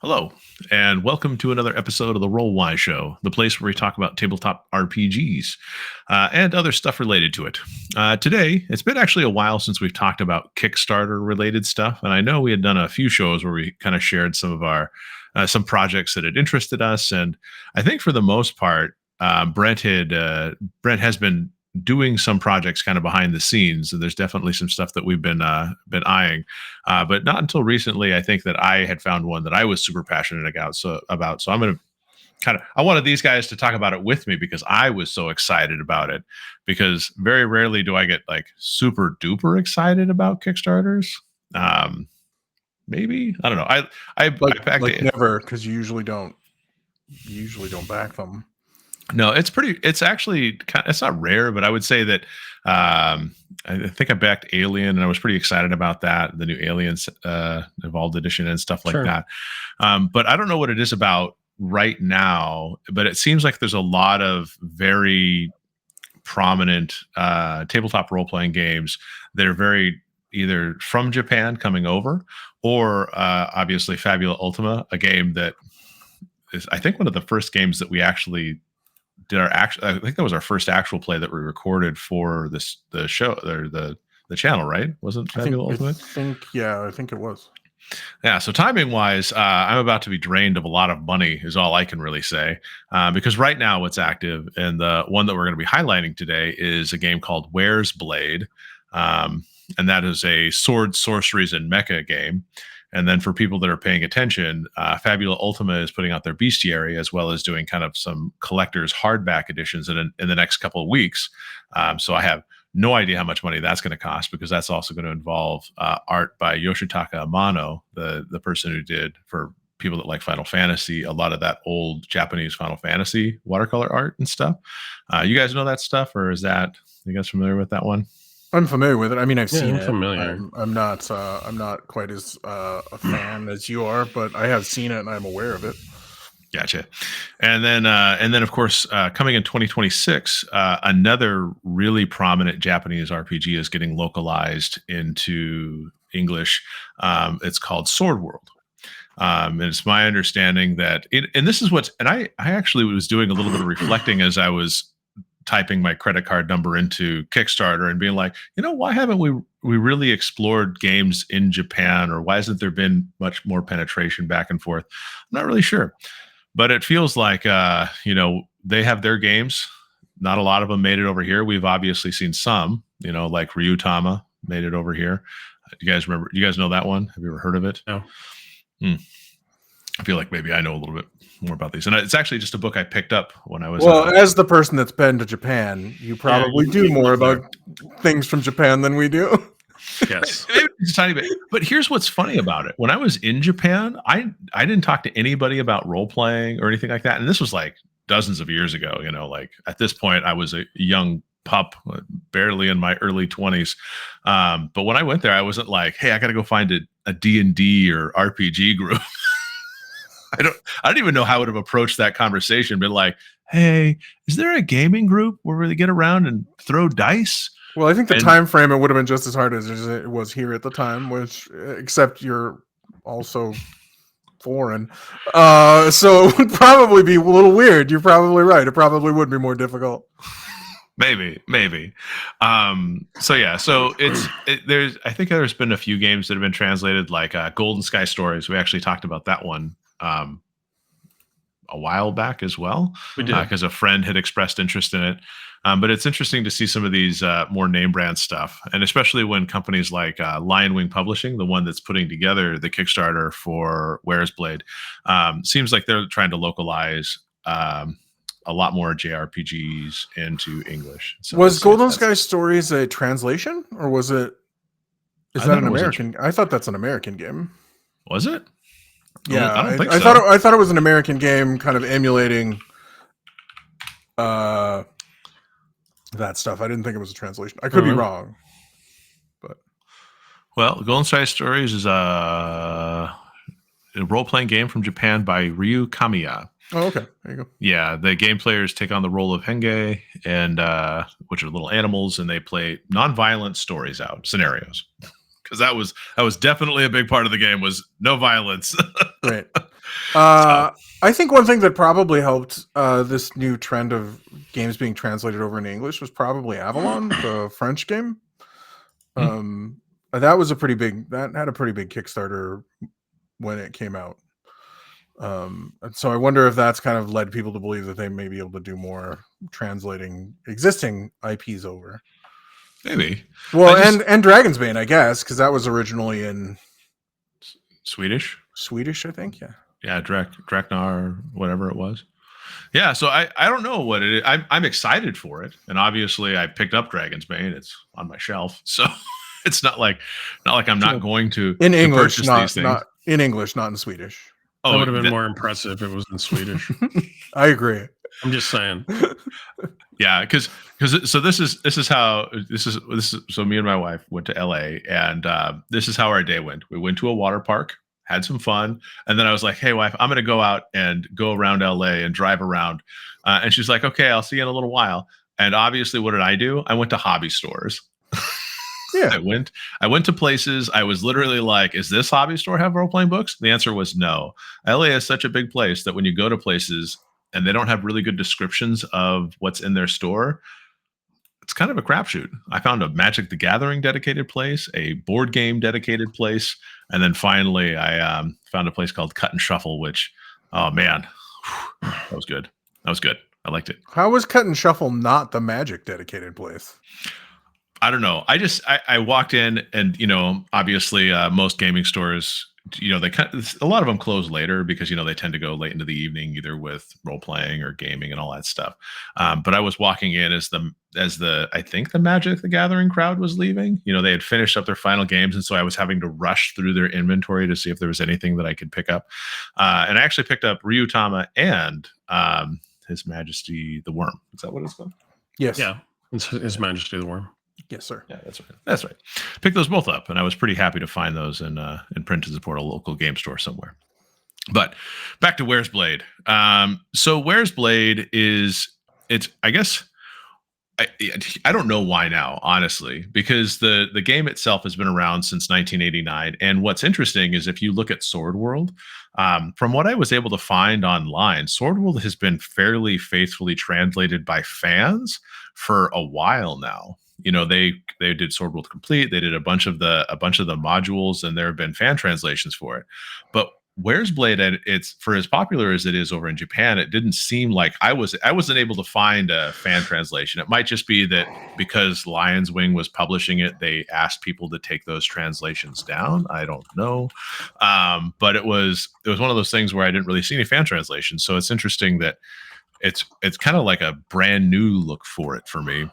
Hello, and welcome to another episode of the Roll Y Show, the place where we talk about tabletop RPGs and other stuff related to it. Today, it's been actually a while since we've talked about Kickstarter related stuff, and I know we had done a few shows where we kind of shared some of our some projects that had interested us, and I think for the most part, Brent has been doing some projects kind of behind the scenes, and there's definitely some stuff that we've been eyeing. But not until recently, I think that I had found one that I was super passionate about. So I'm going to I wanted these guys to talk about it with me because I was so excited about it. Because very rarely do I get like super duper excited about Kickstarters. Maybe I don't know. I backed like it. never, because you usually don't back them. No, it's actually it's not rare, but I would say that I think I backed Alien and I was pretty excited about that, the new Aliens Evolved Edition and stuff like that. But I don't know what it is about right now, but it seems like there's a lot of very prominent tabletop role-playing games that are very either from Japan coming over or obviously Fabula Ultima, a game that is, I think, one of the first games that we actually did I think that was our first actual play that we recorded for the show or the channel, right? Wasn't Fabula Ultimate? I think it was. Yeah, so timing wise, I'm about to be drained of a lot of money is all I can really say, because right now what's active and the one that we're going to be highlighting today is a game called Where's Blade, and that is a sword, sorceries, and mecha game. And then for people that are paying attention, Fabula Ultima is putting out their bestiary as well as doing kind of some collector's hardback editions in the next couple of weeks. So I have no idea how much money that's going to cost because that's also going to involve art by Yoshitaka Amano, the person who did, for people that like Final Fantasy, a lot of that old Japanese Final Fantasy watercolor art and stuff. You guys know that stuff, or you guys familiar with that one? I'm familiar with it. I mean, I've seen it. Familiar. I'm not quite as a fan as you are, but I have seen it and I'm aware of it. Gotcha. And then of course, coming in 2026, another really prominent Japanese RPG is getting localized into English. It's called Sword World. And it's my understanding that and this is I actually was doing a little bit of reflecting as I was typing my credit card number into Kickstarter and being like, why haven't we really explored games in Japan, or why hasn't there been much more penetration back and forth? I'm not really sure, but it feels like, they have their games. Not a lot of them made it over here. We've obviously seen some, like Ryutama made it over here. Do you guys remember? You guys know that one? Have you ever heard of it? No. I feel like maybe I know a little bit more about these. And it's actually just a book I picked up when I was... as the person that's been to Japan, you probably do more about things from Japan than we do. Yes. Maybe just a tiny bit. But here's what's funny about it. When I was in Japan, I didn't talk to anybody about role-playing or anything like that. And this was like dozens of years ago. Like at this point, I was a young pup, barely in my early 20s. But when I went there, I wasn't like, hey, I got to go find a D&D or RPG group. I don't even know how I would have approached that conversation. Been like, hey, is there a gaming group where we get around and throw dice? Well, I think the time frame, it would have been just as hard as it was here at the time, which, except you're also foreign. So it would probably be a little weird. You're probably right. It probably would be more difficult. Maybe. So I think there's been a few games that have been translated, like Golden Sky Stories. We actually talked about that one a while back as well. We did, because a friend had expressed interest in it. But it's interesting to see some of these more name brand stuff, and especially when companies like Lion Wing Publishing, the one that's putting together the Kickstarter for Where's Blade, seems like they're trying to localize a lot more JRPGs into English. So was Golden Sky Stories a translation, or was it? Is that an American? I thought that's an American game. Was it? Yeah, I don't think so. I thought it was an American game, kind of emulating that stuff. I didn't think it was a translation. I could be wrong, but Golden Sky Stories is a role-playing game from Japan by Ryu Kamiya. Oh, okay. There you go. Yeah, the game players take on the role of Henge, and which are little animals, and they play non-violent scenarios. Because that was definitely a big part of the game, was no violence. Right. I think one thing that probably helped this new trend of games being translated over into English was probably Avalon, the French game. That was that had a pretty big Kickstarter when it came out. And so I wonder if that's kind of led people to believe that they may be able to do more translating existing IPs over. Maybe. Well, and Dragon's Bane, I guess, because that was originally in Swedish, I think. Yeah, Dreknar, whatever it was. Yeah, so I don't know what it is. I'm excited for it, and obviously I picked up Dragon's Bane. It's on my shelf, so it's not like I'm not going to in English, purchase these things. Not in English, not in Swedish. That would have been more impressive if it was in Swedish. I agree. I'm just saying. Yeah, because so this is so me and my wife went to LA, and this is how our day went. We went to a water park, had some fun, and then I was like, "Hey, wife, I'm going to go out and go around LA and drive around." And she's like, "Okay, I'll see you in a little while." And obviously, what did I do? I went to hobby stores. Yeah, I went to places. I was literally like, "Is this hobby store have role playing books?" The answer was no. LA is such a big place that when you go to places and they don't have really good descriptions of what's in their store, it's kind of a crapshoot. I found a Magic the Gathering dedicated place, a board game dedicated place, and then finally I found a place called Cut and Shuffle, which, oh man, that was good. That was good. I liked it. How was Cut and Shuffle not the Magic dedicated place? I don't know. I walked in, and obviously most gaming stores, they a lot of them close later because they tend to go late into the evening, either with role playing or gaming and all that stuff. But I was walking in as I think the Magic the Gathering crowd was leaving. They had finished up their final games, and so I was having to rush through their inventory to see if there was anything that I could pick up. And I actually picked up Ryutama and His Majesty the Worm. Is that what it's called? Yes. Yeah. It's His Majesty the Worm. Yes, sir. Yeah, that's right. Picked those both up, and I was pretty happy to find those in print to support a local game store somewhere. But back to Where's Blade. So Where's Blade I guess I don't know why now, honestly, because the game itself has been around since 1989. And what's interesting is if you look at Sword World, from what I was able to find online, Sword World has been fairly faithfully translated by fans for a while now. They did Sword World Complete. They did a bunch of the modules, and there have been fan translations for it. But Where's Blade? It's for as popular as it is over in Japan. It didn't seem like I wasn't able to find a fan translation. It might just be that because Lion's Wing was publishing it, they asked people to take those translations down. I don't know, but it was one of those things where I didn't really see any fan translations. So it's interesting that it's kind of like a brand new look for it for me.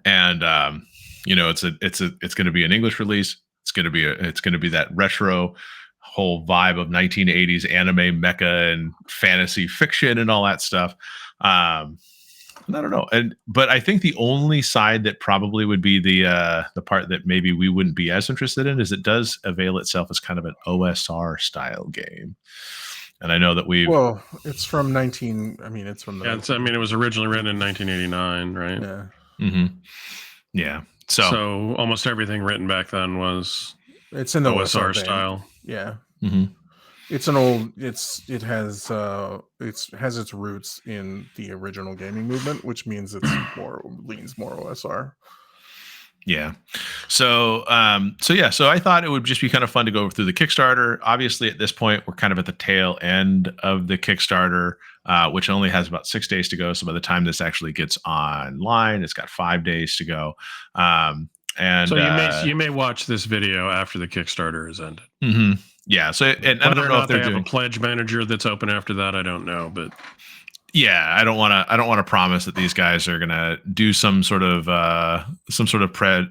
And it's going to be an English release. It's going to be that retro whole vibe of 1980s anime, mecha, and fantasy fiction and all that stuff. And I don't know. But I think the only side that probably would be the part that maybe we wouldn't be as interested in is it does avail itself as kind of an OSR style game. And I know that it's from it was originally written in 1989, right? Yeah. Mm-hmm. Yeah. So almost everything written back then it's in the OSR style. Yeah. Mm-hmm. It has its roots in the original gaming movement, which means leans more OSR. Yeah. So I thought it would just be kind of fun to go through the Kickstarter. Obviously, at this point, we're kind of at the tail end of the Kickstarter, which only has about 6 days to go. So by the time this actually gets online, it's got 5 days to go. And so you may watch this video after the Kickstarter is ended. Mm-hmm. Yeah. So and I don't know if they have a pledge manager that's open after that. I don't know, but. Yeah, I don't want to promise that these guys are going to do some sort of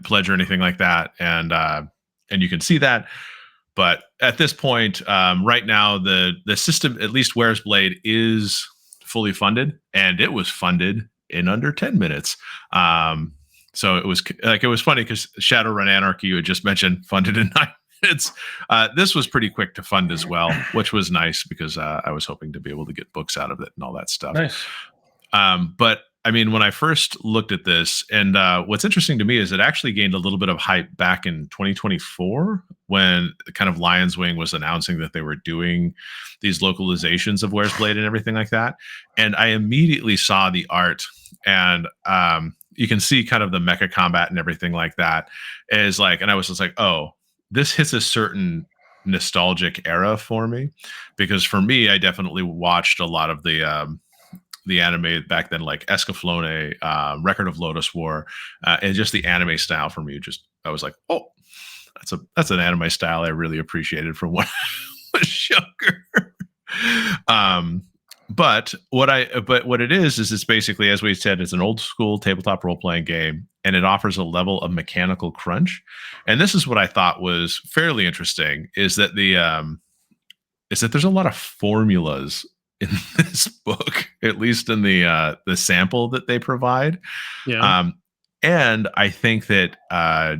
pledge or anything like that, and you can see that. But at this point, right now, the system, at least Where's Blade, is fully funded, and it was funded in under 10 minutes. So it was funny because Shadowrun Anarchy, you had just mentioned, funded in 9 minutes. This was pretty quick to fund as well, which was nice because I was hoping to be able to get books out of it and all that stuff. Nice. But I mean, when I first looked at this, and what's interesting to me is it actually gained a little bit of hype back in 2024 when kind of Lion's Wing was announcing that they were doing these localizations of Where's Blade and everything like that. And I immediately saw the art, and you can see kind of the mecha combat and everything like that is like, and I was just like, oh, this hits a certain nostalgic era for me, because for me, I definitely watched a lot of the anime back then, like Escaflowne, Record of Lotus War, and just the anime style for me. Just I was like, oh, that's an anime style I really appreciated from when I was younger. But what it is it's basically, as we said, it's an old school tabletop role playing game, and it offers a level of mechanical crunch. And this is what I thought was fairly interesting: is that there's a lot of formulas in this book, at least in the sample that they provide. Yeah. And I think that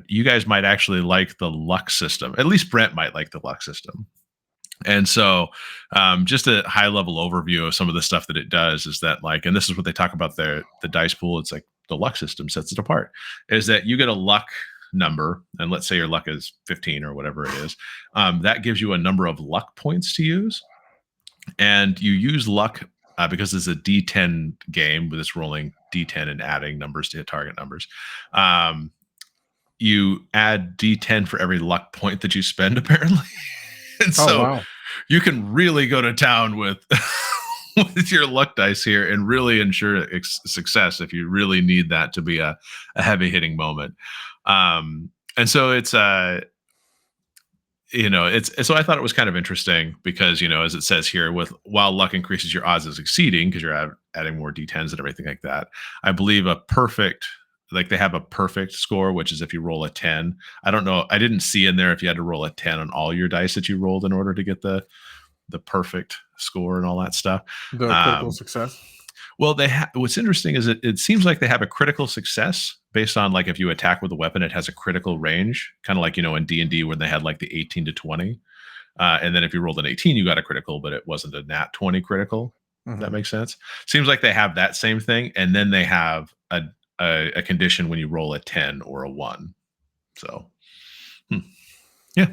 you guys might actually like the luck system. At least Brent might like the luck system. And so just a high level overview of some of the stuff that it does is that, like, and this is what they talk about the dice pool. It's like the luck system sets it apart, is that you get a luck number, and let's say your luck is 15 or whatever it is. That gives you a number of luck points to use. And you use luck because it's a D10 game with this rolling D10 and adding numbers to hit target numbers. You add D10 for every luck point that you spend, apparently. And so wow. you can really go to town with with your luck dice here and really ensure success if you really need that to be a heavy hitting moment. And so it's so I thought it was kind of interesting because, as it says here, while luck increases your odds of succeeding because you're adding more D10s and everything like that, I believe they have a perfect score, which is if you roll a 10. I don't know. I didn't see in there if you had to roll a 10 on all your dice that you rolled in order to get the perfect score and all that stuff. The critical success. Well, what's interesting is it seems like they have a critical success based on, like, if you attack with a weapon, it has a critical range, kind of like, in D&D when they had like the 18 to 20. And then if you rolled an 18, you got a critical, but it wasn't a nat 20 critical. Mm-hmm. That makes sense. Seems like they have that same thing. And then they have a condition when you roll a 10 or a 1. So, yeah.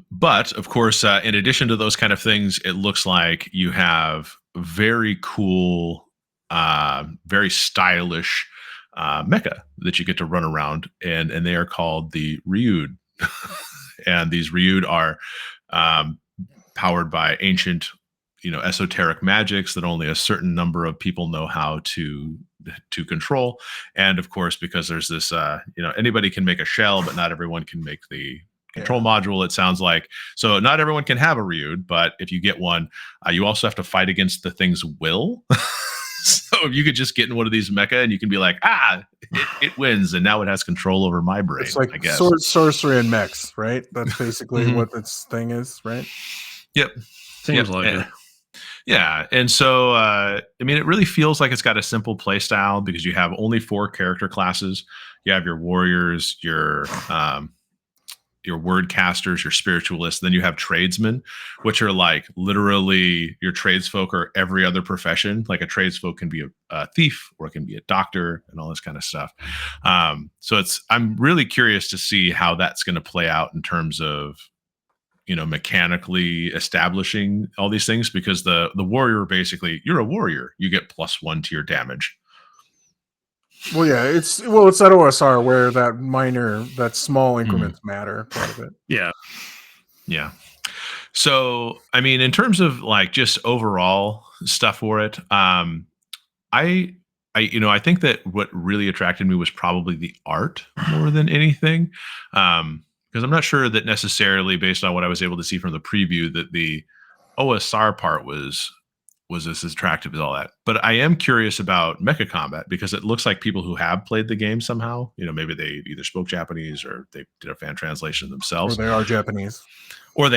But of course, in addition to those kind of things, it looks like you have very cool, very stylish mecha that you get to run around, and they are called the Ryud. And these Ryud are powered by ancient, esoteric magics that only a certain number of people know how to control. And of course, because there's this, anybody can make a shell, but not everyone can make the control module, it sounds like. So not everyone can have a Ryud, but if you get one, you also have to fight against the thing's will. So if you could just get in one of these mecha and you can be like, it wins, and now it has control over my brain. It's like, I guess. Sorcery and mechs, right? That's basically what this thing is, right? Yep. Seems like it. Yeah. And so, it really feels like it's got a simple play style because you have only 4 character classes. You have your warriors, your word casters, your spiritualists, then you have tradesmen, which are like literally your tradesfolk or every other profession. Like a tradesfolk can be a thief, or it can be a doctor, and all this kind of stuff. So I'm really curious to see how that's going to play out in terms of, mechanically establishing all these things, because the warrior, basically, you're a warrior, you get +1 to your damage. Well, yeah, it's that OSR where that small increments matter quite a bit. Yeah. So, in terms of like just overall stuff for it, I think that what really attracted me was probably the art more than anything. Because I'm not sure that necessarily, based on what I was able to see from the preview, that the OSR part was as attractive as all that. But I am curious about mecha combat, because it looks like people who have played the game somehow, maybe they either spoke Japanese or they did a fan translation themselves. Or they are Japanese. Let's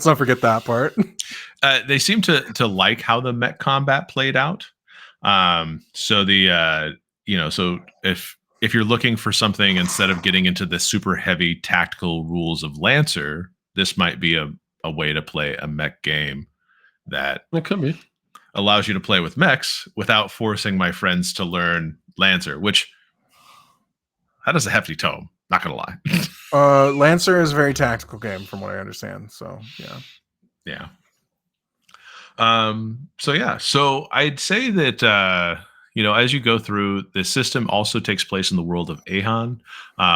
not forget that part. They seem to like how the mech combat played out. So if you're looking for something, instead of getting into the super heavy tactical rules of Lancer, this might be a way to play a mech game that it could be. allows you to play with mechs without forcing my friends to learn Lancer, which that is a hefty tome. Not gonna lie. Lancer is a very tactical game, from what I understand. So yeah. So I'd say that as you go through, the system also takes place in the world of Ahan,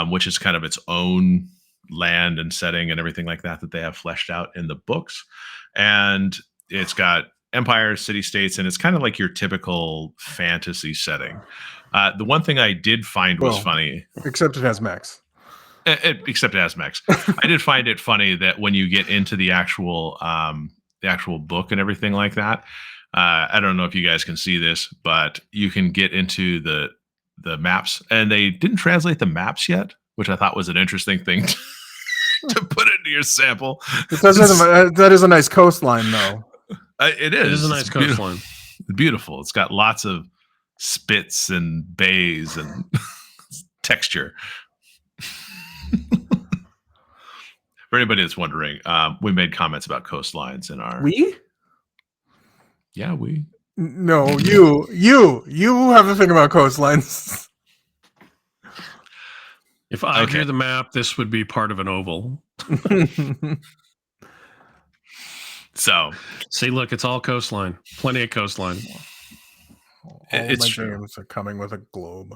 which is kind of its own land and setting and everything like that they have fleshed out in the books. And it's got empires, city states, and it's kind of like your typical fantasy setting. The one thing I did find was funny, except it has mechs. Except it has mechs. I did find it funny that when you get into the actual book and everything like that, I don't know if you guys can see this, but you can get into the maps, and they didn't translate the maps yet, which I thought was an interesting thing to put into your sample. That is a nice coastline, though. It is. It is a nice coastline. Beautiful. It's got lots of spits and bays and texture. For anybody that's wondering, we made comments about coastlines in our. Yeah, we. No, you have a thing about coastlines. If I drew the map, this would be part of an oval. So, see, look, it's all coastline. Plenty of coastline. It's my games are coming with a globe.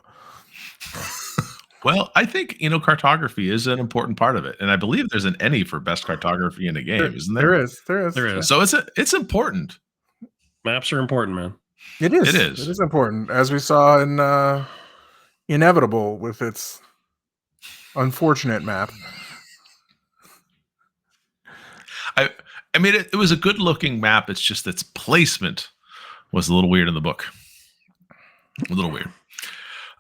Well, I think cartography is an important part of it, and I believe there's an Emmy for best cartography in a game, isn't there? There is. So it's important. Maps are important, man. It is. It is important, as we saw in Inevitable with its unfortunate map. I mean, it was a good-looking map. It's just its placement was a little weird in the book. A little weird.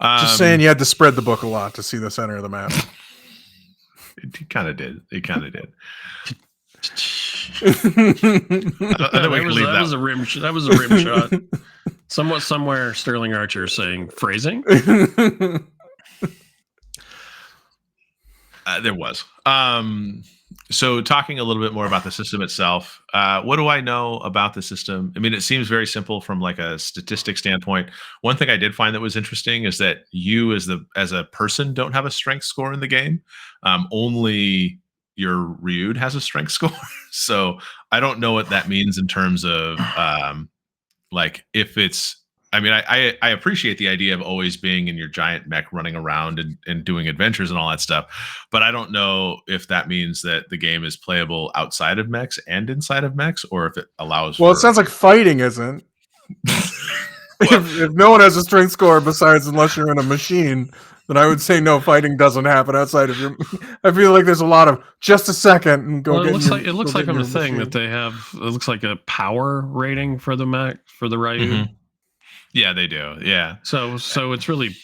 Just saying, you had to spread the book a lot to see the center of the map. It kind of did. That was a rim shot. Somewhere Sterling Archer saying phrasing. There was. So talking a little bit more about the system itself, what do I know about the system? I mean, it seems very simple from like a statistic standpoint. One thing I did find that was interesting is that you as a person don't have a strength score in the game. Only your Ryud has a strength score. So I don't know what that means in terms of like if it's, I mean, I appreciate the idea of always being in your giant mech running around and doing adventures and all that stuff. But I don't know if that means that the game is playable outside of mechs and inside of mechs, or if it allows it sounds like fighting isn't. if no one has a strength score besides unless you're in a machine, then I would say no, fighting doesn't happen outside of your. I feel like there's a lot of just a second and go. Well, it looks like on the thing that they have. It looks like a power rating for the mech for the Ryud. Mm-hmm. Yeah, they do. Yeah. So it's really.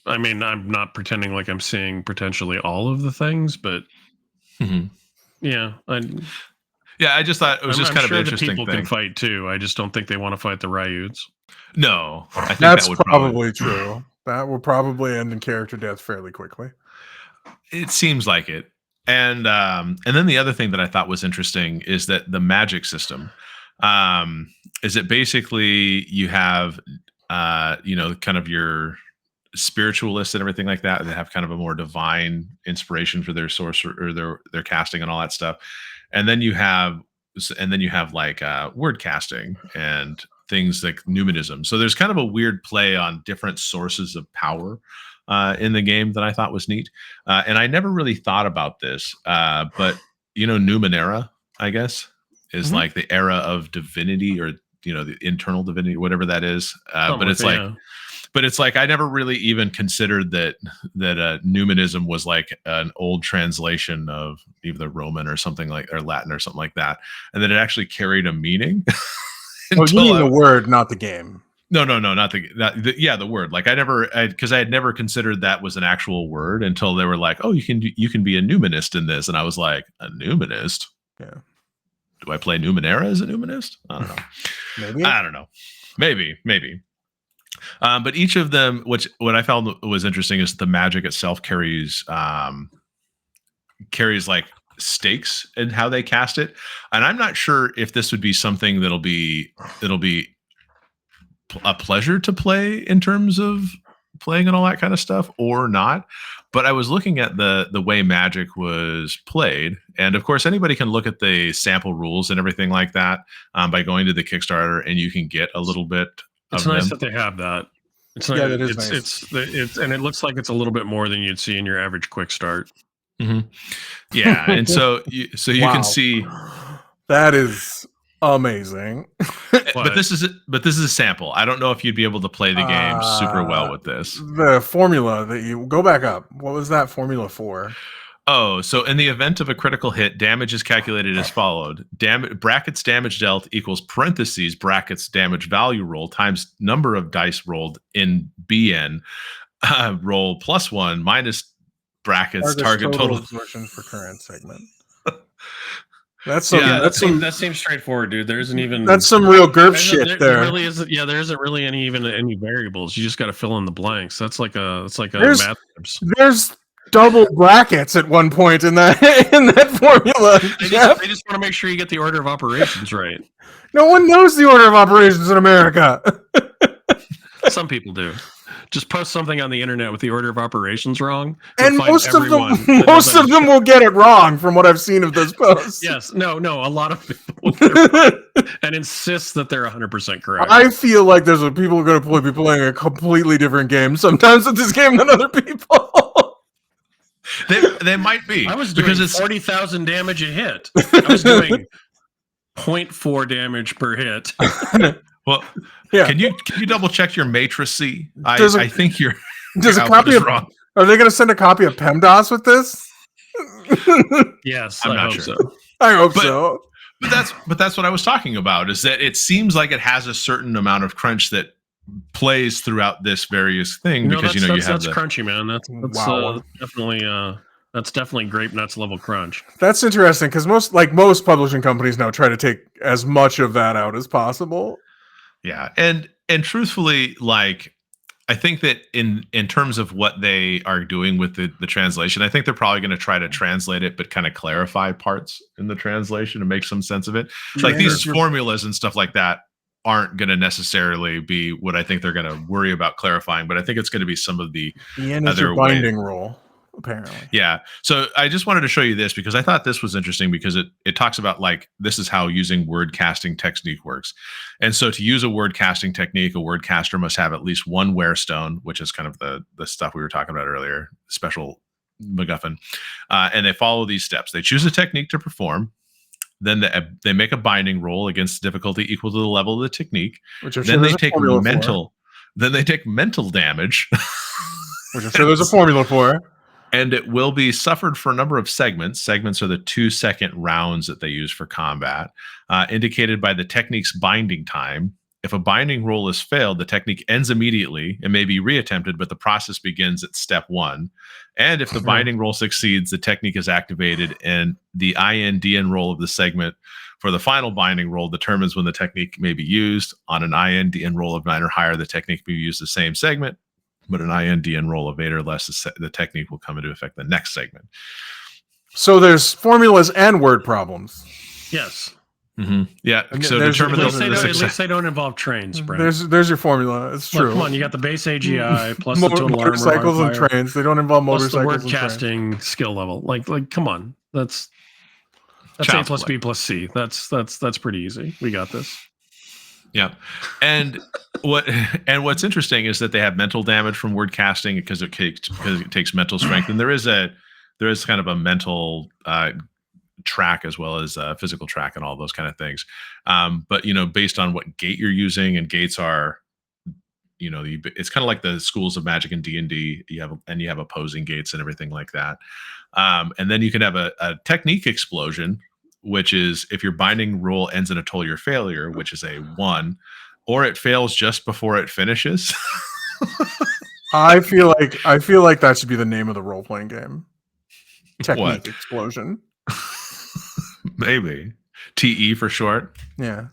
I mean, I'm not pretending like I'm seeing potentially all of the things, but yeah, I just thought it was just kind of an interesting thing. People can fight too. I just don't think they want to fight the Ryuds. No, I think that's probably true. That will probably end in character death fairly quickly. It seems like it. And then the other thing that I thought was interesting is that the magic system is that basically you have kind of your spiritualists and everything like that. They have kind of a more divine inspiration for their sorcerer or their casting and all that stuff. And then you have like word casting and things like numinism. So there's kind of a weird play on different sources of power in the game that I thought was neat. And I never really thought about this, but Numenera, I guess, is like the era of divinity, or the internal divinity, whatever that is. But it's like I never really even considered that numinism was like an old translation of either Roman or something like, or Latin or something like that, and that it actually carried a meaning. Oh, you mean the word, not the game? No, not the word. Like because I had never considered that was an actual word until they were like, oh, you can be a numinist in this, and I was like, a numinist? Yeah. Do I play Numenera as a numinist? I don't know. Maybe. I don't know. Maybe. But each of them, what I found was interesting is the magic itself carries like stakes in how they cast it, and I'm not sure if this would be something that'll be a pleasure to play in terms of playing and all that kind of stuff or not. But I was looking at the way Magic was played, and of course anybody can look at the sample rules and everything like that by going to the Kickstarter, and you can get a little bit It's of nice them. that they have that. It's Yeah, nice. that is nice. It's and it looks like it's a little bit more than you'd see in your average quick start. Yeah, and so you Wow. can see that is amazing. but this is a sample. I don't know if you'd be able to play the game super well with this. The formula that you go back up. What was that formula for? Oh, so in the event of a critical hit, damage is calculated as followed: brackets damage dealt equals parentheses brackets damage value roll times number of dice rolled in BN roll plus 1 minus brackets target total absorption for current segment. That seems straightforward, dude. There isn't even that's some real GURP shit there. There really isn't. Yeah, there isn't really any variables. You just got to fill in the blanks. That's like a math. There's double brackets at one point in that formula. They just want to make sure you get the order of operations right. No one knows the order of operations in America. Some people do. Just post something on the internet with the order of operations wrong, and most of them will get it wrong from what I've seen of those posts. Yes, no, a lot of people will get it wrong and insist that they're 100% correct. I feel like there's people are going to be playing a completely different game sometimes with this game than other people. They might be. I was doing 40,000 damage a hit. I was doing 0.4 damage per hit. Well, yeah. Can you double check your matricy? I think you're. Does a copy of wrong. Are they going to send a copy of PEMDAS with this? Yes, I'm not sure. So. I hope so. But that's what I was talking about. Is that it seems like it has a certain amount of crunch that plays throughout this various thing because you have that's crunchy, man. That's wow. That's definitely grape nuts level crunch. That's interesting because most publishing companies now try to take as much of that out as possible. Yeah, and truthfully, like I think that in terms of what they are doing with the translation, I think they're probably going to try to translate it, but kind of clarify parts in the translation to make some sense of it. Yeah, like these formulas and stuff like that aren't going to necessarily be what I think they're going to worry about clarifying, but I think it's going to be some of the other binding role. Apparently. Yeah. So I just wanted to show you this because I thought this was interesting because it talks about like this is how using word casting technique works. And so to use a word casting technique, a word caster must have at least one wearstone, which is kind of the stuff we were talking about earlier, special MacGuffin. And they follow these steps. They choose a technique to perform. Then they make a binding roll against difficulty equal to the level of the technique. Then they take mental. Then they take mental damage. Which I'm sure there's a formula for. And it will be suffered for a number of segments. Segments are the 2-second rounds that they use for combat, indicated by the technique's binding time. If a binding roll is failed, the technique ends immediately and may be reattempted, but the process begins at step 1. And if the binding roll succeeds, the technique is activated, and the INDN roll of the segment for the final binding roll determines when the technique may be used. On an INDN roll of 9 or higher, the technique may be used the same segment. But an INDN roll of 8 or less, the technique will come into effect the next segment. So there's formulas and word problems. Yes. Mm-hmm. Yeah. So determine at least they don't involve trains, Brent. There's your formula. It's true. Come on, you got the base AGI plus the total motorcycles armor and trains. They don't involve motorcycles. Plus the word casting skill level. Like, come on. That's A plus B plus C. That's pretty easy. We got this. Yeah. And what's interesting is that they have mental damage from word casting because it takes mental strength. And there is kind of a mental track as well as a physical track and all those kind of things. But based on what gate you're using, and gates are, it's kind of like the schools of Magic and D&D. You have opposing gates and everything like that. And then you can have a technique explosion, which is if your binding roll ends in a total failure, which is a 1, or it fails just before it finishes. I feel like that should be the name of the role-playing game. Technique explosion. Maybe. TE for short. Yeah.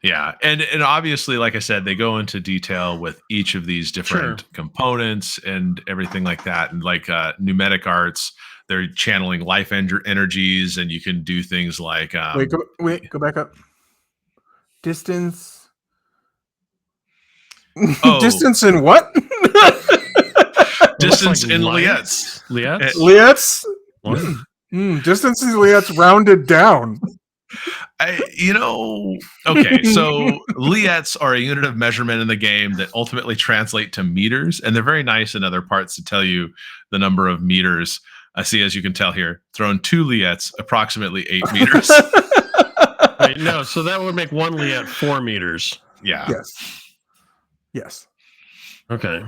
Yeah. And obviously, like I said, they go into detail with each of these different components and everything like that. And like pneumatic arts, they're channeling life energies, and you can do things like go back up. Distance. Oh, Distance in what? distance in lights. Liets. Liets? What? Distance in Liets rounded down. Okay, so liets are a unit of measurement in the game that ultimately translate to meters, and they're very nice in other parts to tell you the number of meters. I see, as you can tell here, thrown 2 liets, approximately 8 meters. Wait, no, so that would make 1 liet 4 meters. Yeah. Yes. Okay.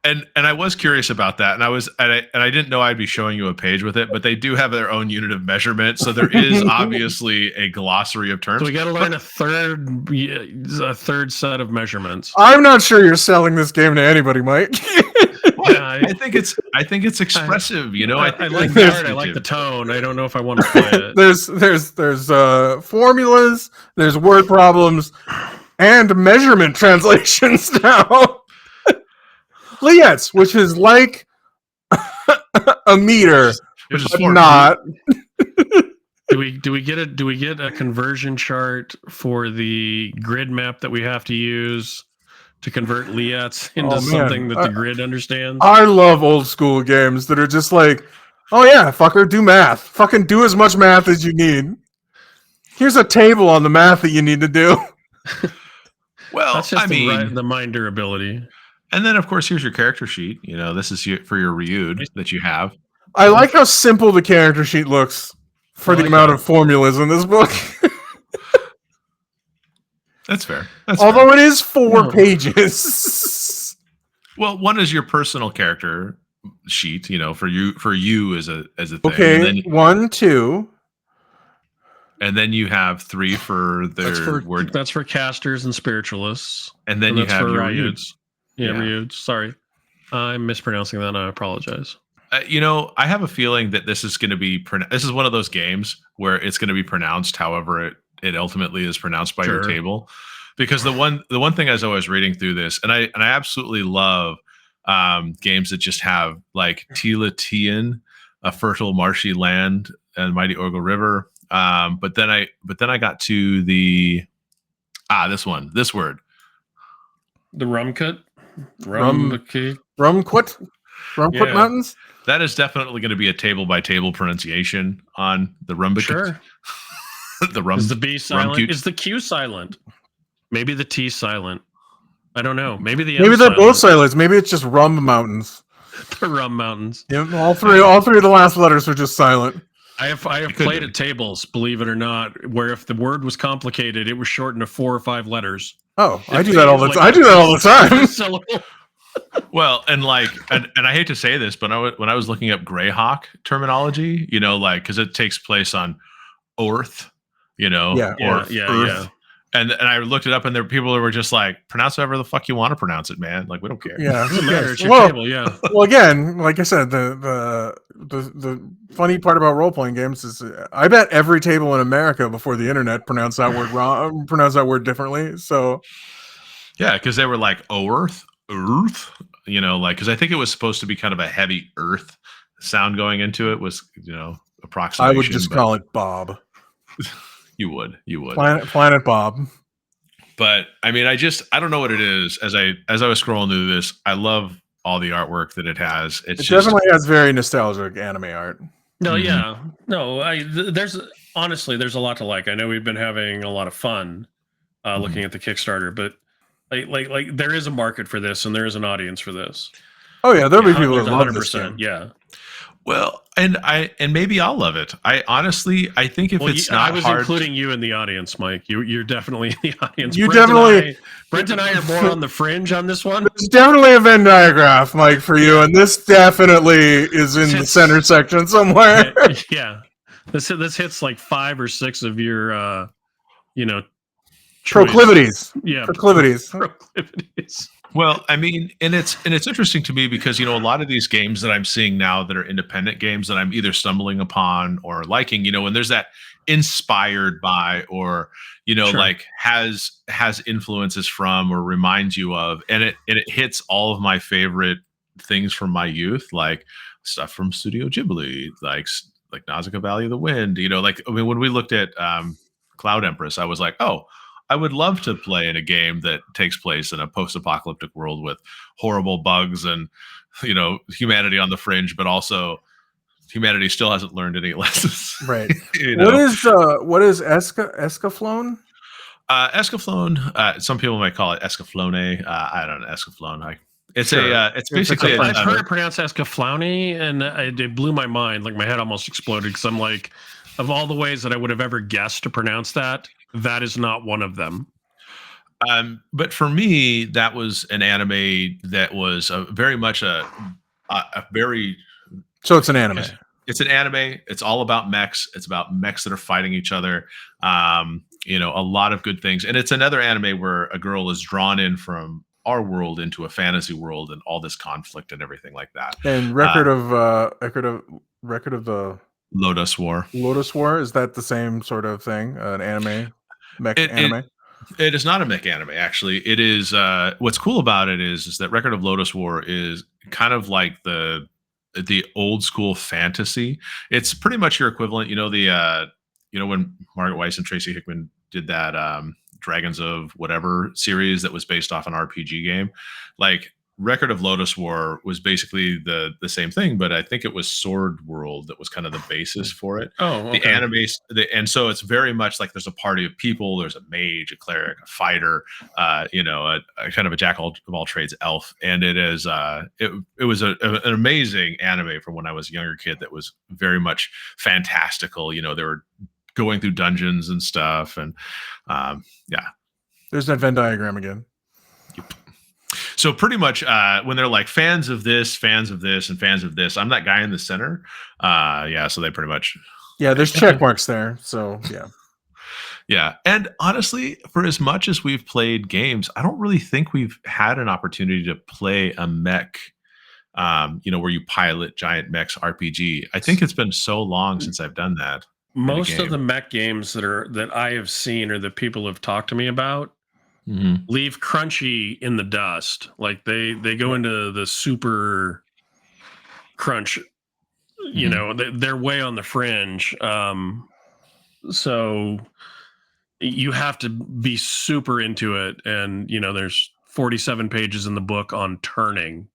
And I was curious about that, and I didn't know I'd be showing you a page with it, but they do have their own unit of measurement, so there is obviously a glossary of terms. So we got to learn a third set of measurements. I'm not sure you're selling this game to anybody, Mike. Yeah, I think it's expressive. I like the art. I like the tone. I don't know if I want to play it. There's formulas, there's word problems, and measurement translations now. Liets, which is like a meter, Which is but 4 not. Do we get a conversion chart for the grid map that we have to use to convert liets into something that the grid understands? I love old school games that are just like, oh yeah, fucker, do math. Fucking do as much math as you need. Here's a table on the math that you need to do. Well, that's just the mind durability. And then, of course, here's your character sheet. This is for your Ryud that you have. I like how simple the character sheet looks for the amount of formulas in this book. That's fair. Although it is 4 pages. Well, one is your personal character sheet, for you as a thing. Okay, and then 1, 2. And then you have 3 for their word. That's for casters and spiritualists. And then you have your Ryuds. Yeah, Ryuds. Sorry. I'm mispronouncing that. I apologize. I have a feeling that this is going to be this is one of those games where it's going to be pronounced however it ultimately is pronounced by your table, because the one thing as I was reading through this, and I absolutely love games that just have like Tila Tian, a fertile marshy land, and Mighty Orgo River. But then I got to this word, the Rumkut. Rumquit Mountains. That is definitely going to be a table by table pronunciation on the Rumbicute. Sure. Is the B silent? Is the Q silent? Maybe the T silent. I don't know. Maybe they're both silent. Maybe it's just Rum Mountains. The Rum Mountains. Yeah, all three of the last letters are just silent. I have played at tables, believe it or not, where if the word was complicated, it was shortened to 4 or 5 letters. Oh, I do that all the time. I do that all the time. Well, and I hate to say this, but when I was looking up Greyhawk terminology, because it takes place on Earth, Earth. And I looked it up, and there were people who were just like, pronounce whatever the fuck you want to pronounce it, man. Like, we don't care. Yeah, doesn't matter. It's your table. Yeah. Well, again, like I said, the funny part about role playing games is I bet every table in America before the internet pronounced that word wrong, pronounced that word differently. So, yeah, because they were like, Earth, because I think it was supposed to be kind of a heavy Earth sound going into it. Was approximation. I would just call it Bob. You would. Planet Bob. But I mean, I don't know what it is. As I was scrolling through this, I love all the artwork that it has. It definitely has very nostalgic anime art. No, yeah, no. There's a lot to like. I know we've been having a lot of fun looking at the Kickstarter, but like there is a market for this, and there is an audience for this. Oh yeah, there'll be people that love this game. Yeah. Well, and maybe I'll love it. I think if it's not I was hard, including you in the audience, Mike. You're definitely in the audience. Brent and I are more on the fringe on this one. It's definitely a Venn diagram, Mike, for you, and this definitely is in the center section somewhere. Yeah, this hits like 5 or 6 of your proclivities. Yeah, proclivities. Well, I mean, and it's interesting to me because a lot of these games that I'm seeing now that are independent games that I'm either stumbling upon or liking, when there's that inspired by or like has influences from or reminds you of, and it hits all of my favorite things from my youth, like stuff from Studio Ghibli, like Nausicaa Valley of the Wind, when we looked at Cloud Empress, I was like, oh, I would love to play in a game that takes place in a post-apocalyptic world with horrible bugs and humanity on the fringe, but also humanity still hasn't learned any lessons. Right. You What know? what is Escaflowne? Escaflowne. Some people might call it Escaflowne. I don't know, Escaflowne. It's Sure. it's It's a basically I've heard it pronounced Escaflowne, and it blew my mind. Like my head almost exploded because I'm like, of all the ways that I would have ever guessed to pronounce that, that is not one of them. But for me, that was an anime that was very much a very. So it's an anime. It's an anime. It's all about mechs. It's about mechs that are fighting each other. A lot of good things. And it's another anime where a girl is drawn in from our world into a fantasy world and all this conflict and everything like that. And record of the Lotus War. Lotus War, is that the same sort of thing? An anime, mech anime? It is not a mech anime, actually. It is. What's cool about it is that Record of Lotus War is kind of like the old school fantasy. It's pretty much your equivalent. When Margaret Weiss and Tracy Hickman did that Dragons of Whatever series that was based off an RPG game, like Record of Lotus War was basically the same thing, but I think it was Sword World that was kind of the basis for it. Oh, okay. The anime, and so it's very much like there's a party of people. There's a mage, a cleric, a fighter, a kind of a jack of all trades elf, and it is it was an amazing anime from when I was a younger kid. That was very much fantastical. They were going through dungeons and stuff, and yeah. There's that Venn diagram again. Yep. So pretty much when they're like fans of this, and fans of this, I'm that guy in the center. So they pretty much. Yeah, there's check marks there. So yeah. Yeah. And honestly, for as much as we've played games, I don't really think we've had an opportunity to play a mech, where you pilot giant mechs RPG. I think it's been so long since I've done that. Most of the mech games that I have seen or that people have talked to me about leave Crunchy in the dust. Like they go into the super crunch, they're way on the fringe. So you have to be super into it. And, there's 47 pages in the book on turning.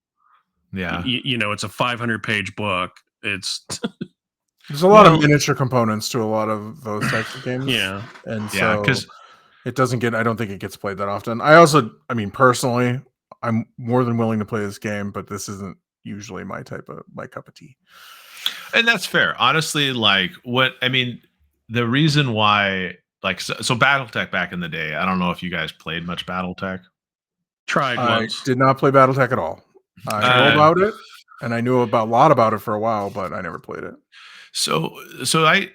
Yeah. It's a 500-page book. There's a lot of miniature components to a lot of those types of games. Yeah. And so it doesn't I don't think it gets played that often. Personally, I'm more than willing to play this game, but this isn't usually my cup of tea. And that's fair. Honestly, the reason why, so Battletech back in the day, I don't know if you guys played much Battletech. Tried once. I did not play Battletech at all. I know about it, and I knew a lot about it for a while, but I never played it. So I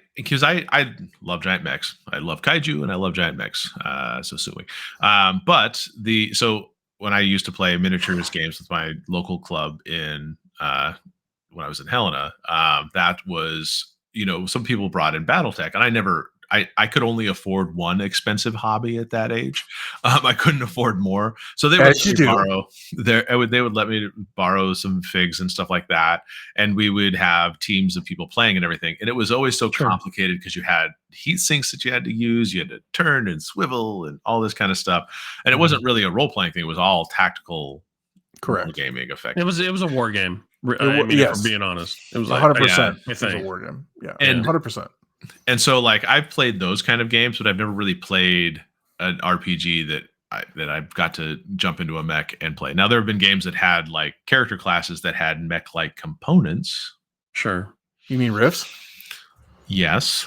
love giant mechs. I love kaiju and I love giant mechs. So suing. But when I used to play miniatures games with my local club in when I was in Helena, that was some people brought in Battletech, and I could only afford one expensive hobby at that age. I couldn't afford more, so they would they would let me borrow some figs and stuff like that, and we would have teams of people playing and everything. And it was always so complicated because you had heat sinks that you had to use, you had to turn and swivel and all this kind of stuff. And it wasn't really a role playing thing; it was all tactical, gaming effect. It was a war game. Yes. For being honest, it was 100%. It was a war game. Yeah, and 100%. And so, I've played those kind of games, but I've never really played an RPG that I've got to jump into a mech and play. Now, there have been games that had character classes that had mech-like components. Sure. You mean Rifts? Yes.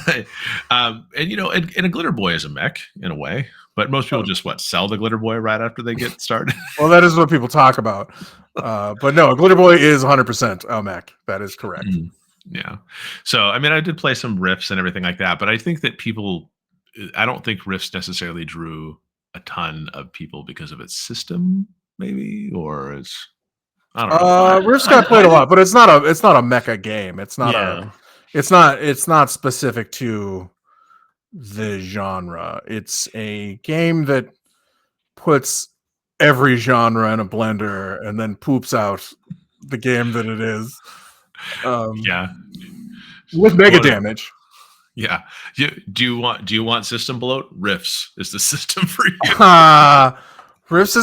And a Glitter Boy is a mech in a way, but most people just sell the Glitter Boy right after they get started. Well, that is what people talk about. But no, a Glitter Boy is 100% a mech. That is correct. Yeah. So, I did play some Rifts and everything like that, but I think that I don't think Rifts necessarily drew a ton of people because of its system, maybe, or I don't know. Rifts got played a lot, but it's not a mecha game. It's not it's not specific to the genre. It's a game that puts every genre in a blender and then poops out the game that it is. With mega damage. Yeah. Do you want system bloat? Rifts is the system for you. Rifts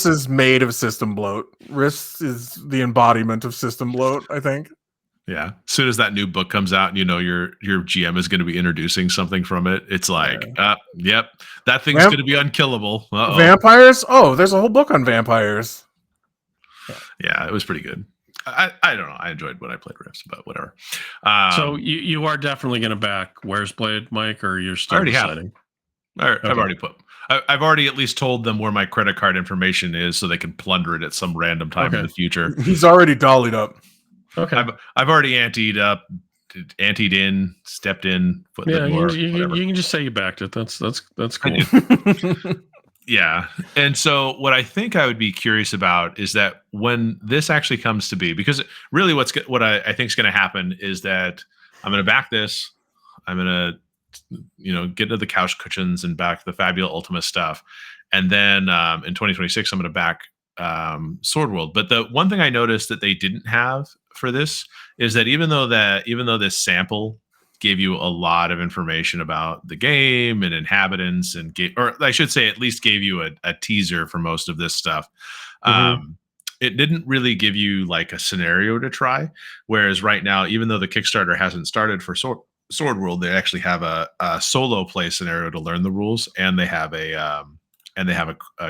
is made of system bloat. Rifts is the embodiment of system bloat, I think. Yeah. As soon as that new book comes out and your GM is going to be introducing something from it, it's like, yep, that thing's going to be unkillable. Uh-oh. Vampires? Oh, there's a whole book on vampires. Yeah, it was pretty good. I don't know. I enjoyed when I played Rifts, but whatever. So you are definitely going to back Where's Blade, Mike, or you're still deciding? I've already at least told them where my credit card information is so they can plunder it at some random time in the future. He's already dollied up. Okay. I've already anteed up, anteed in, stepped in. You can just say you backed it. That's cool. Yeah. And so what I think I would be curious about is that when this actually comes to be, because really what I think is going to happen is that I'm going to back this. I'm going to, get into the couch cushions and back the Fabula Ultima stuff. And then in 2026, I'm going to back Sword World. But the one thing I noticed that they didn't have for this is that even though this sample gave you a lot of information about the game and inhabitants or I should say at least gave you a teaser for most of this stuff. It didn't really give you like a scenario to try. Whereas right now, even though the Kickstarter hasn't started for Sword World, they actually have a solo play scenario to learn the rules, and they have a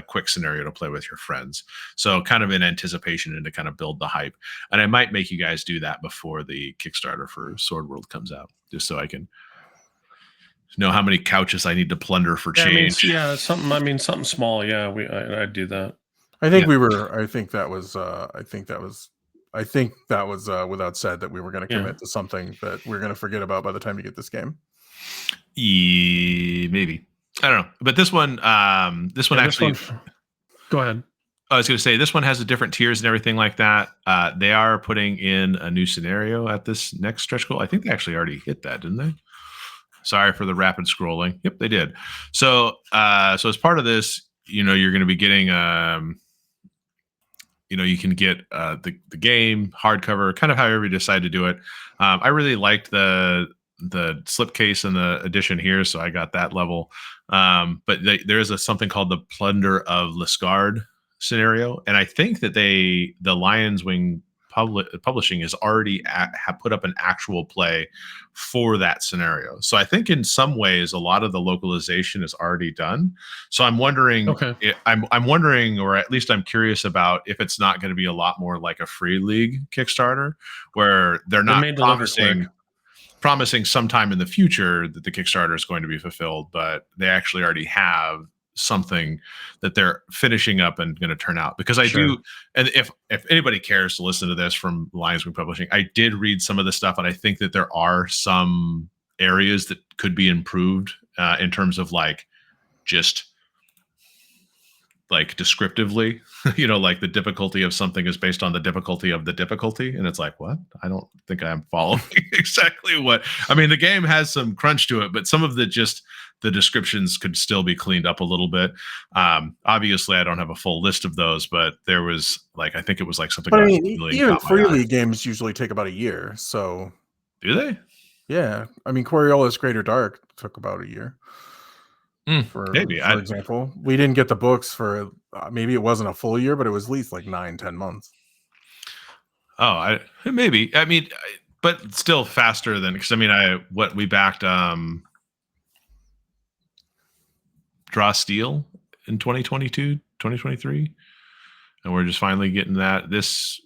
quick scenario to play with your friends. So kind of in anticipation and to kind of build the hype. And I might make you guys do that before the Kickstarter for Sword World comes out, just so I can know how many couches I need to plunder for change. Something small. Yeah, I'd do that. I think that was without said that we were going to commit to something that we're going to forget about by the time you get this game. Maybe. I don't know, but this one go ahead. I was going to say this one has a different tiers and everything like that. They are putting in a new scenario at this next stretch goal. I think they actually already hit that, didn't they? Sorry for the rapid scrolling. Yep, they did. So as part of this, you're going to be getting, you can get the game hardcover, kind of however you decide to do it. I really liked the slipcase and the edition here, so I got that level. But there is something called the Plunder of Lisgard scenario, and I think that the Lion's Wing Publishing has already have put up an actual play for that scenario. So I think in some ways a lot of the localization is already done. So I'm wondering, I'm wondering, or at least I'm curious about if it's not going to be a lot more like a Free League Kickstarter, where they're not promising sometime in the future that the Kickstarter is going to be fulfilled, but they actually already have something that they're finishing up and going to turn out. Because do, and if anybody cares to listen to this from Lions Wing Publishing, I did read some of the stuff, and I think that there are some areas that could be improved in terms of just descriptively, like the difficulty of something is based on the difficulty of the difficulty. And it's like, what? I don't think I'm following exactly what, the game has some crunch to it, but some of the descriptions could still be cleaned up a little bit. Obviously I don't have a full list of those, but there was I think it was something. But even Free League games usually take about a year. So do they? Yeah. Coriolis Greater Dark took about a year. For example, we didn't get the books for maybe it wasn't a full year, but it was at least 9-10 months. Maybe. But still faster than, because we backed Draw Steel in 2022, 2023, and we're just finally getting that this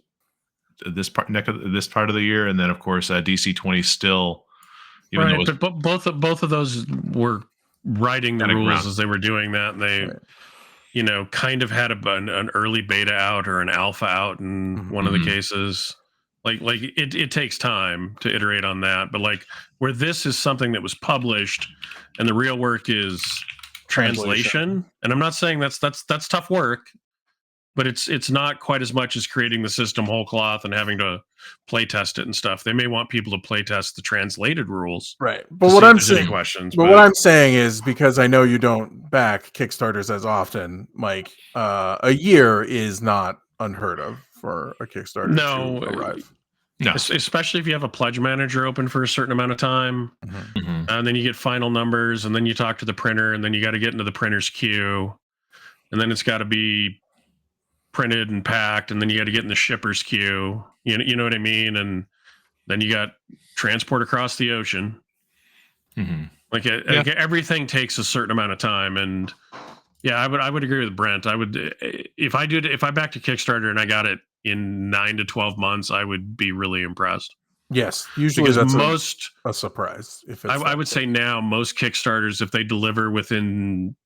part of the year, and then of course DC 20 still. But both of those were writing the rules as they were doing that, and they kind of had an early beta out or an alpha out in one of the cases. It takes time to iterate on that, but where this is something that was published and the real work is translation, and I'm not saying that's tough work, but it's not quite as much as creating the system whole cloth and having to play test it and stuff. They may want people to play test the translated rules, right? But what I'm saying, is, because I know you don't back Kickstarters as often, Mike, a year is not unheard of for a Kickstarter to arrive. No. Especially if you have a pledge manager open for a certain amount of time, and then you get final numbers, and then you talk to the printer, and then you got to get into the printer's queue, and then it's got to be printed and packed, and then you got to get in the shipper's queue. You know what I mean? And then you got transport across the ocean. Like everything takes a certain amount of time, and yeah, I would agree with Brent. I would if I backed a Kickstarter and I got it in 9 to 12 months, I would be really impressed. Yes, usually that's a surprise. If it's I would say now most Kickstarters, if they deliver within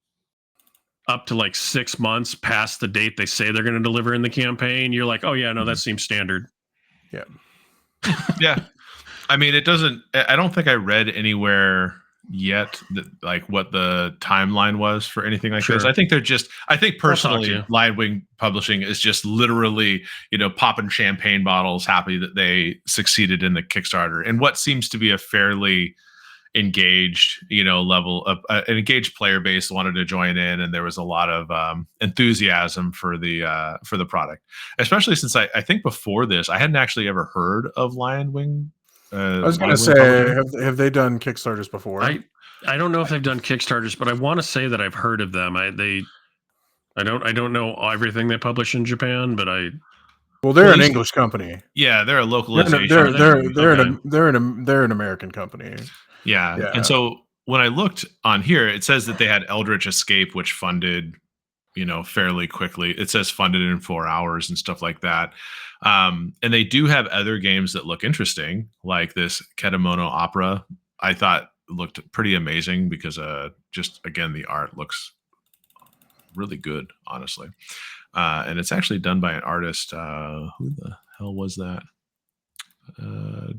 up to like 6 months past the date they say they're going to deliver in the campaign, you're like, oh yeah, no, that seems standard. Yeah. Yeah. I mean, I don't think I read anywhere yet that, like, what the timeline was for anything like this. I think I think personally, Lionwing Publishing is just literally, popping champagne bottles, happy that they succeeded in the Kickstarter, and what seems to be a fairly engaged, level of an engaged player base wanted to join in, and there was a lot of enthusiasm for the product, especially since I think before this I hadn't actually ever heard of Lionwing. I was going to say, have they done Kickstarters before? I don't know if they've done Kickstarters, but I want to say that I've heard of them. I don't know everything they publish in Japan, but they're an English company. Yeah, they're a localization. They're an American company. Yeah. And so when I looked on here, it says that they had Eldritch Escape, which funded, fairly quickly. It says funded in 4 hours and stuff like that. And they do have other games that look interesting, like this Ketemono Opera. I thought looked pretty amazing because just again, the art looks really good, honestly. And it's actually done by an artist. Who the hell was that?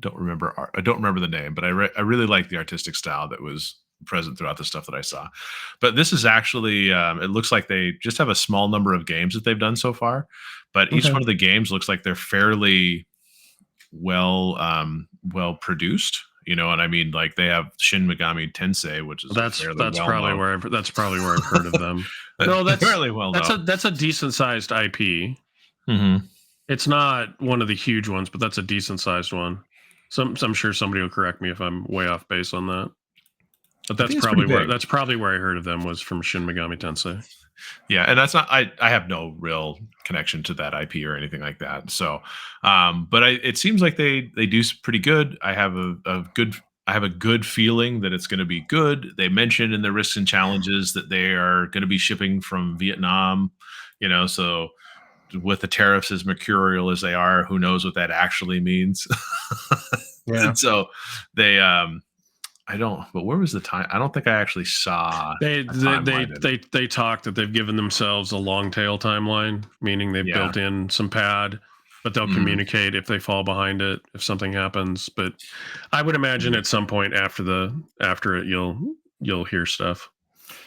Don't remember. I don't remember the name, but I really like the artistic style that was present throughout the stuff that I saw. But this is actually, it looks like they just have a small number of games that they've done so far, but each one of the games looks like they're fairly well produced. And I mean, like they have Shin Megami Tensei, which is that's probably where I've heard of them. No, that's fairly well. That's a decent sized IP. It's not one of the huge ones, but that's a decent sized one. I'm sure somebody will correct me if I'm way off base on that. But that's probably where I heard of them, was from Shin Megami Tensei. Yeah, and that's not. I have no real connection to that IP or anything like that. So, but it seems like they do pretty good. I have a good feeling that it's going to be good. They mentioned in the risks and challenges that they are going to be shipping from Vietnam. So with the tariffs as mercurial as they are, who knows what that actually means? Yeah. And so they. But where was the time? I don't think I actually saw. They talked that they've given themselves a long tail timeline, meaning they've built in some pad, but they'll communicate if they fall behind it, if something happens. But I would imagine at some point after it, you'll hear stuff.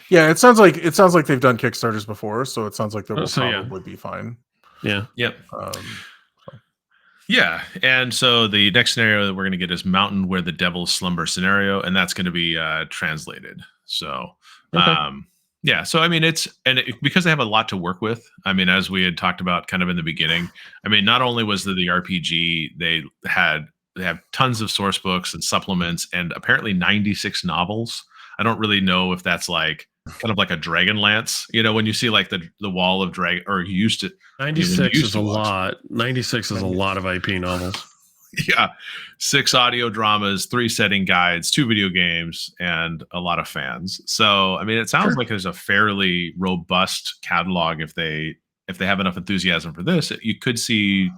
Yeah, it sounds like they've done Kickstarters before, so it sounds like they will probably be fine. Yeah. Yep. Yeah, and so the next scenario that we're going to get is Mountain Where the Devils Slumber scenario, and that's going to be translated. So, yeah. So I mean, because they have a lot to work with. I mean, as we had talked about kind of in the beginning. I mean, not only was the RPG, they have tons of source books and supplements, and apparently 96 novels. I don't really know if that's like kind of like a Dragonlance, when you see like the wall of dragon, or used to. 96 is a lot. 96 is a lot of IP novels. Yeah, 6 audio dramas, 3 setting guides, 2 video games, and a lot of fans. So I mean, it sounds like there's a fairly robust catalog. If they have enough enthusiasm for this, you could see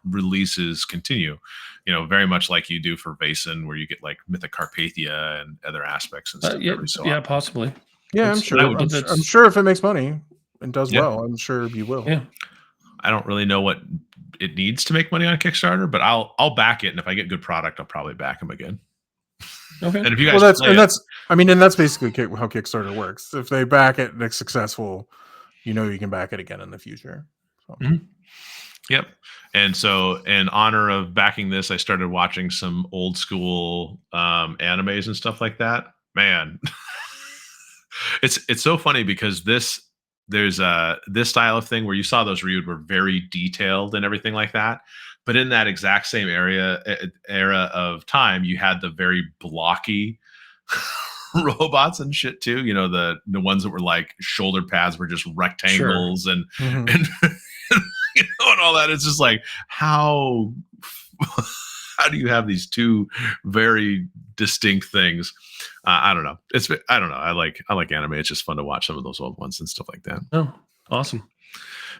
releases continue. Very much like you do for Vaesen, where you get like Mythic Carpathia and other aspects and stuff. Yeah, possibly. Yeah, I'm sure. I'm sure if it makes money and does well, I'm sure you will. Yeah. I don't really know what it needs to make money on Kickstarter, but I'll back it, and if I get good product, I'll probably back them again. Okay. And if you guys, that's basically how Kickstarter works. If they back it and it's successful, you can back it again in the future. So. Yep. And so, in honor of backing this, I started watching some old school animes and stuff like that. Man, it's so funny because this there's this style of thing where you saw those Ryud were very detailed and everything like that. But in that exact same era of time, you had the very blocky robots and shit too. You know, the ones that were like shoulder pads were just rectangles and Mhm. and you know, and all that. It's just like how do you have these two very distinct things? I don't know. I don't know. I like anime. It's just fun to watch some of those old ones and stuff like that. Oh, awesome.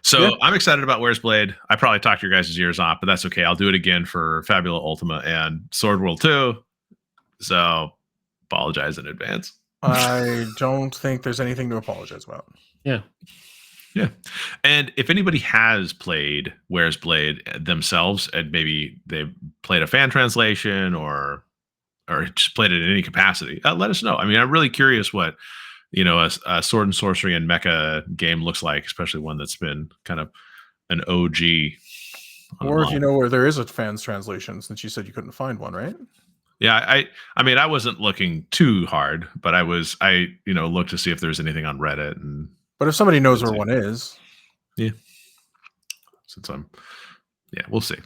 So Yeah. I'm excited about Where's Blade. I probably talked your guys' ears off, but that's okay. I'll do it again for Fabula Ultima and Sword World 2. So apologize in advance. I don't think there's anything to apologize about. Yeah. Yeah. And if anybody has played Where's Blade themselves, and maybe they played a fan translation or just played it in any capacity, let us know. I mean, I'm really curious what, you know, a sword and sorcery and mecha game looks like, especially one that's been kind of an OG. Or if you know where there is a fans translation, since you said you couldn't find one, right? Yeah, I mean, I wasn't looking too hard, but I looked to see if there's anything on Reddit. And But if somebody knows where one is, yeah, since we'll see.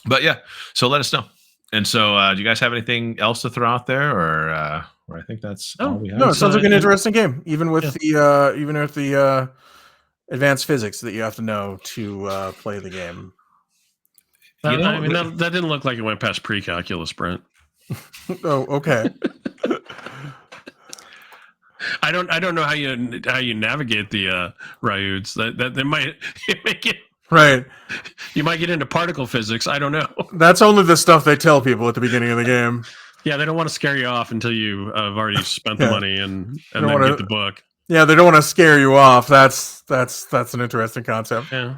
But yeah, so let us know. And so, do you guys have anything else to throw out there, or I think that's all we have? No, it sounds like an So, interesting game, even with the advanced physics that you have to know to play the game. You know, I mean, that didn't look like it went past pre-calculus, Brent. Oh, okay. I don't know how you navigate the Ryuds. That they might make it Right. You might get into particle physics. I don't know. That's only the stuff they tell people at the beginning of the game. Yeah, they don't want to scare you off until you have already spent the money and then get the book. Yeah, they don't want to scare you off. That's an interesting concept. Yeah.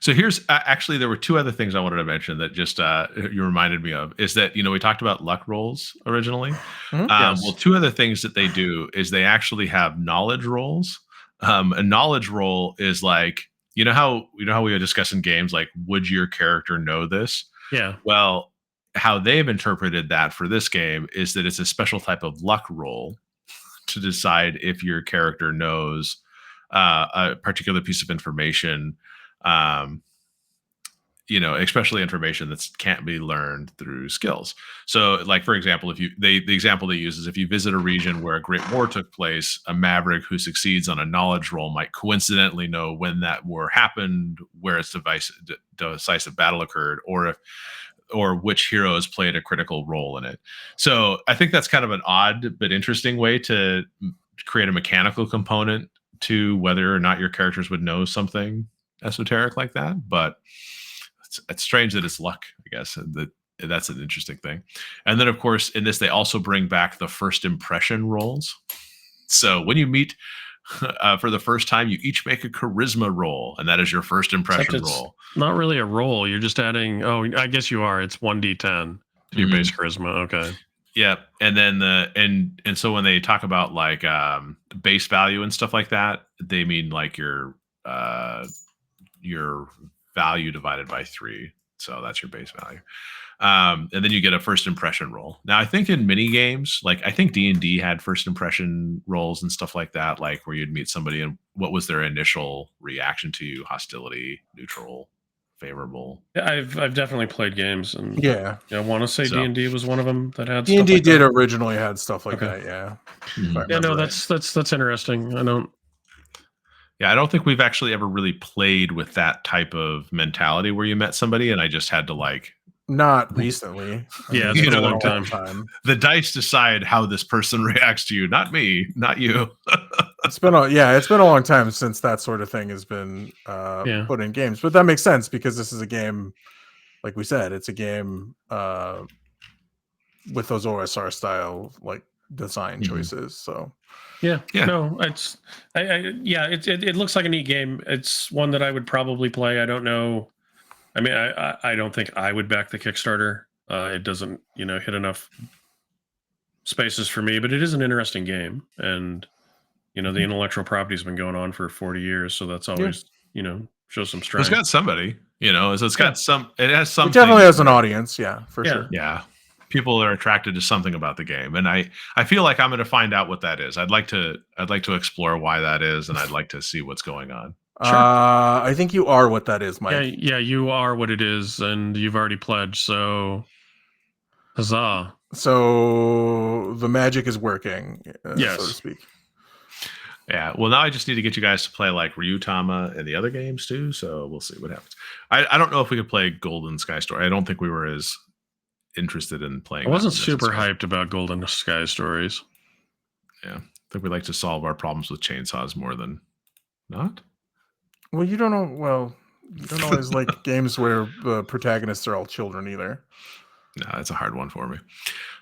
So here's actually there were two other things I wanted to mention that just you reminded me of is that, you know, we talked about luck rolls originally. Mhm. Yes. Well, two other things that they do is they actually have knowledge rolls. A knowledge roll is like, you know how we were discussing games like, would your character know this? Yeah. Well, how they've interpreted that for this game is that it's a special type of luck roll to decide if your character knows a particular piece of information. You know, especially information that can't be learned through skills. So, like for example, the example they use is if you visit a region where a great war took place, a maverick who succeeds on a knowledge roll might coincidentally know when that war happened, where its decisive battle occurred, or which heroes played a critical role in it. So, I think that's kind of an odd but interesting way to create a mechanical component to whether or not your characters would know something esoteric like that, but it's strange that it's luck, I guess. That's an interesting thing. And then, of course, in this, they also bring back the first impression rolls. So when you meet for the first time, you each make a charisma roll, and that is your first impression roll. Not really a roll. You're just adding. Oh, I guess you are. It's 1d10 to your base charisma. Okay. Yeah, and then and so when they talk about like base value and stuff like that, they mean like your value divided by 3. So that's your base value. And then you get a first impression roll. Now, I think in mini games, like I think D&D had first impression rolls and stuff like that, like where you'd meet somebody and what was their initial reaction to you? Hostility, neutral, favorable. Yeah, I've definitely played games, and I want to say D&D was one of them that had. D&D like did that. originally had stuff like that. Yeah. Yeah. No, that's interesting. I don't. Yeah, I don't think we've actually ever really played with that type of mentality where you met somebody and I just had to like. Not recently. Yeah, it's been a long time. The dice decide how this person reacts to you, not me, not you. It's been a long time since that sort of thing has been put in games, but that makes sense because this is a game, like we said, it's a game with those OSR style like design choices. So yeah, no, it looks like a neat game. It's one that I would probably play. I don't know. I mean, I don't think I would back the Kickstarter. It doesn't, hit enough spaces for me, but it is an interesting game. And, the intellectual property has been going on for 40 years. So that's always, shows some strength. It's got somebody, so it's got it has something. It definitely has an audience. Yeah, for sure. Yeah. people are attracted to something about the game, and I feel like I'm going to find out what that is. I'd like to explore why that is, and I'd like to see what's going on. Sure. I think you are what that is, Mike. Yeah, you are what it is, and you've already pledged. So, huzzah! So the magic is working, Yes. so to speak. Yeah. Well, now I just need to get you guys to play like Ryutama and the other games too. So we'll see what happens. I don't know if we could play Golden Sky Story. I don't think we were as interested in playing. I wasn't super hyped about Golden Sky Stories. Yeah. I think we like to solve our problems with chainsaws more than not. Well, you don't know. Well, you don't always like games where the protagonists are all children either. No, that's a hard one for me.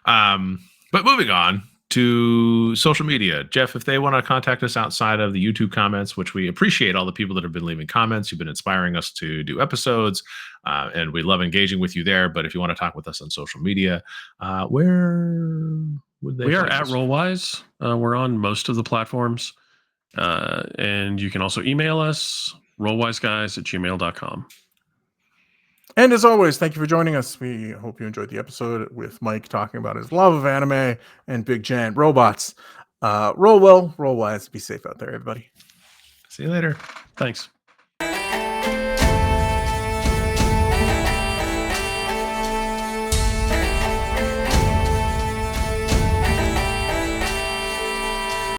But moving on to social media. Jeff, if they want to contact us outside of the YouTube comments, which we appreciate all the people that have been leaving comments, you've been inspiring us to do episodes, and we love engaging with you there. But if you want to talk with us on social media, where would they? We are at Rollwise. We're on most of the platforms. And you can also email us, rollwiseguys@gmail.com. And as always, thank you for joining us. We hope you enjoyed the episode with Mike talking about his love of anime and big giant robots. Roll well, roll wise. Be safe out there, everybody. See you later. Thanks.